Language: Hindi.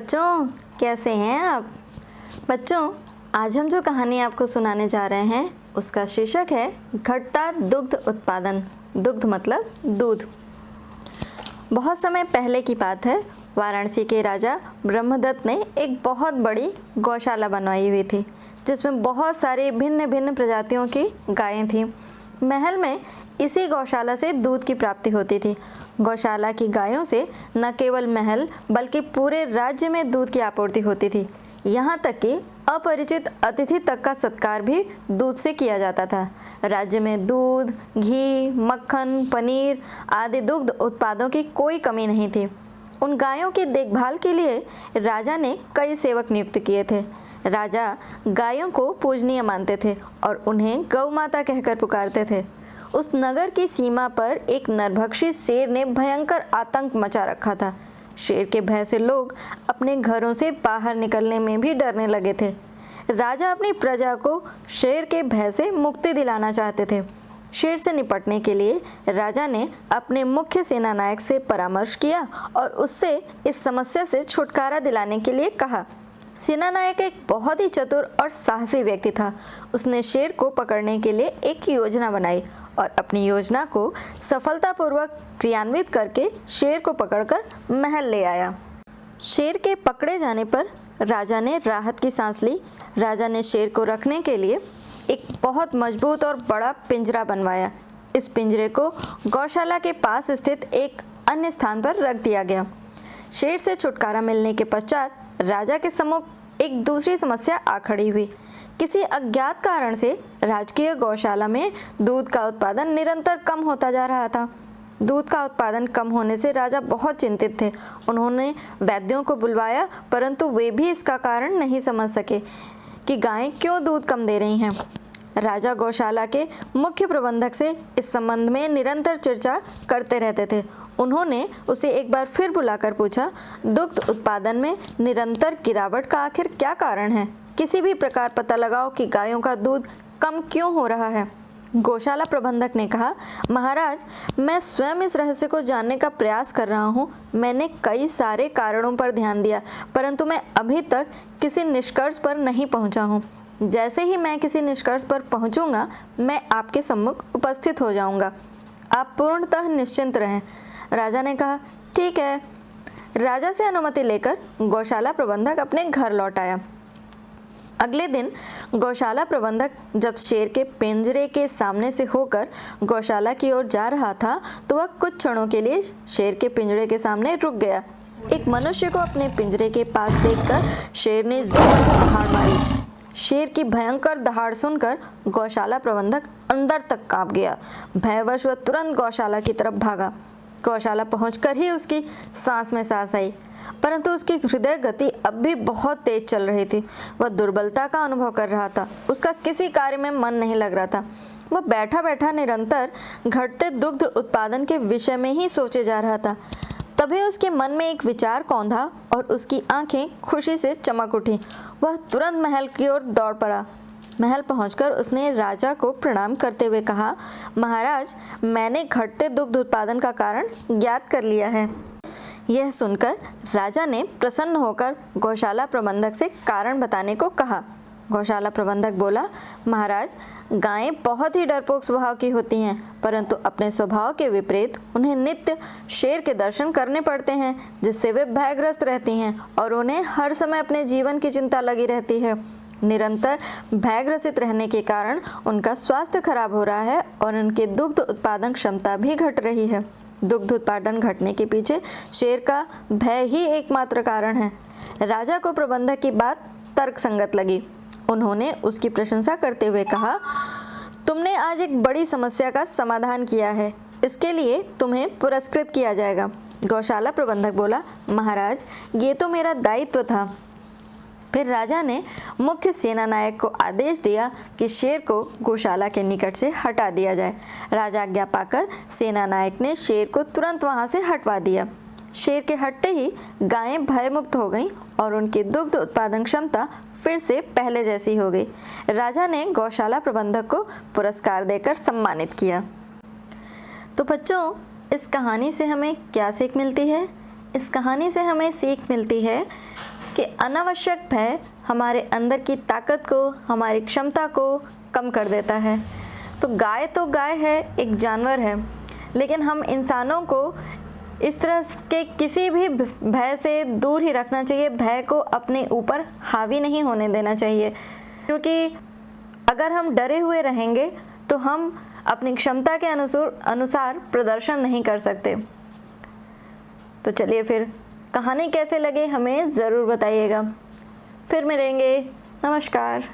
बच्चों, कैसे हैं आप? बच्चों, आज हम जो कहानी आपको सुनाने जा रहे हैं उसका शीर्षक है घटता दुग्ध उत्पादन। दुग्ध मतलब दूध। बहुत समय पहले की बात है, वाराणसी के राजा ब्रह्मदत्त ने एक बहुत बड़ी गौशाला बनवाई हुई थी जिसमें बहुत सारी भिन्न भिन्न प्रजातियों की गायें थीं। महल में इसी गौशाला से दूध की प्राप्ति होती थी। गौशाला की गायों से न केवल महल बल्कि पूरे राज्य में दूध की आपूर्ति होती थी। यहाँ तक कि अपरिचित अतिथि तक का सत्कार भी दूध से किया जाता था। राज्य में दूध, घी, मक्खन, पनीर आदि दुग्ध उत्पादों की कोई कमी नहीं थी। उन गायों की देखभाल के लिए राजा ने कई सेवक नियुक्त किए थे। राजा गायों को पूजनीय मानते थे और उन्हें गौ माता कहकर पुकारते थे। उस नगर की सीमा पर एक नरभक्षी शेर ने भयंकर आतंक मचा रखा था। शेर के भय से लोग अपने घरों से बाहर निकलने में भी डरने लगे थे। राजा अपनी प्रजा को शेर के भय से मुक्ति दिलाना चाहते थे। शेर से निपटने के लिए राजा ने अपने मुख्य सेना नायक से परामर्श किया और उससे इस समस्या से छुटकारा दिलाने के लिए कहा। सेना नायक एक बहुत ही चतुर और साहसी व्यक्ति था। उसने शेर को पकड़ने के लिए एक योजना बनाई और अपनी योजना को सफलतापूर्वक क्रियान्वित करके शेर को पकड़कर महल ले आया। शेर के पकड़े जाने पर राजा ने राहत की सांस ली। राजा ने शेर को रखने के लिए एक बहुत मजबूत और बड़ा पिंजरा बनवाया। इस पिंजरे को गौशाला के पास स्थित एक अन्य स्थान पर रख दिया गया। शेर से छुटकारा मिलने के पश्चात राजा के सम्मुख एक दूसरी समस्या आ खड़ी हुई। किसी अज्ञात कारण से राजकीय गौशाला में दूध का उत्पादन निरंतर कम होता जा रहा था। दूध का उत्पादन कम होने से राजा बहुत चिंतित थे। उन्होंने वैद्यों को बुलवाया, परंतु वे भी इसका कारण नहीं समझ सके कि गायें क्यों दूध कम दे रही हैं। राजा गौशाला के मुख्य प्रबंधक से इस संबंध में निरंतर चर्चा करते रहते थे। उन्होंने उसे एक बार फिर बुलाकर पूछा, दुग्ध उत्पादन में निरंतर गिरावट का आखिर क्या कारण है? किसी भी प्रकार पता लगाओ कि गायों का दूध कम क्यों हो रहा है। गौशाला प्रबंधक ने कहा, महाराज, मैं स्वयं इस रहस्य को जानने का प्रयास कर रहा हूँ। मैंने कई सारे कारणों पर ध्यान दिया, परंतु मैं अभी तक किसी निष्कर्ष पर नहीं पहुँचा हूँ। जैसे ही मैं किसी निष्कर्ष पर पहुँचूंगा, मैं आपके सम्मुख उपस्थित हो जाऊँगा। आप पूर्णतः निश्चिंत रहें। राजा ने कहा, ठीक है। राजा से अनुमति लेकर गौशाला प्रबंधक अपने घर लौट आया। अगले दिन गौशाला प्रबंधक जब शेर के पिंजरे के सामने से होकर गौशाला की ओर जा रहा था तो वह कुछ क्षणों के लिए शेर के पिंजरे के सामने रुक गया। एक मनुष्य को अपने पिंजरे के पास देखकर शेर ने जोर से दहाड़ मारी। शेर की भयंकर दहाड़ सुनकर गौशाला प्रबंधक अंदर तक कांप गया। भयवश वह तुरंत गौशाला की तरफ भागा। गौशाला पहुंचकर ही उसकी सांस में सांस आई, परंतु उसकी हृदय गति अब भी बहुत तेज चल रही थी। वह दुर्बलता का अनुभव कर रहा था। उसका किसी कार्य में मन नहीं लग रहा था। वह बैठा बैठा निरंतर घटते दुग्ध उत्पादन के विषय में ही सोचे जा रहा था। तभी उसके मन में एक विचार कौंधा और उसकी आंखें खुशी से चमक उठी। वह तुरंत महल की ओर दौड़ पड़ा। महल पहुंचकर उसने राजा को प्रणाम करते हुए कहा, महाराज, मैंने घटते दुग्ध उत्पादन का कारण ज्ञात कर लिया है। यह सुनकर राजा ने प्रसन्न होकर गौशाला प्रबंधक से कारण बताने को कहा। गौशाला प्रबंधक बोला, महाराज, गायें बहुत ही डरपोक स्वभाव की होती हैं, परंतु अपने स्वभाव के विपरीत उन्हें नित्य शेर के दर्शन करने पड़ते हैं, जिससे वे भयग्रस्त रहती हैं और उन्हें हर समय अपने जीवन की चिंता लगी रहती है। निरंतर भयग्रसित रहने के कारण उनका स्वास्थ्य खराब हो रहा है और उनकी दुग्ध उत्पादन क्षमता भी घट रही है। दुग्ध उत्पादन घटने के पीछे शेर का भय ही एकमात्र कारण है। राजा को प्रबंधक की बात तर्कसंगत लगी। उन्होंने उसकी प्रशंसा करते हुए कहा, तुमने आज एक बड़ी समस्या का समाधान किया है। इसके लिए तुम्हें पुरस्कृत किया जाएगा। गौशाला प्रबंधक बोला, महाराज, ये तो मेरा दायित्व था। फिर राजा ने मुख्य सेना नायक को आदेश दिया कि शेर को गौशाला के निकट से हटा दिया जाए। राजा आज्ञा पाकर सेना नायक ने शेर को तुरंत वहां से हटवा दिया। शेर के हटते ही गायें भयमुक्त हो गईं और उनकी दुग्ध उत्पादन क्षमता फिर से पहले जैसी हो गई। राजा ने गौशाला प्रबंधक को पुरस्कार देकर सम्मानित किया। तो बच्चों, इस कहानी से हमें क्या सीख मिलती है? इस कहानी से हमें सीख मिलती है कि अनावश्यक भय हमारे अंदर की ताकत को, हमारी क्षमता को कम कर देता है। तो गाय है, एक जानवर है, लेकिन हम इंसानों को इस तरह के किसी भी भय से दूर ही रखना चाहिए। भय को अपने ऊपर हावी नहीं होने देना चाहिए, क्योंकि अगर हम डरे हुए रहेंगे तो हम अपनी क्षमता के अनुसार प्रदर्शन नहीं कर सकते। तो चलिए फिर कहानी कैसे लगे हमें ज़रूर बताइएगा। फिर मिलेंगे। नमस्कार।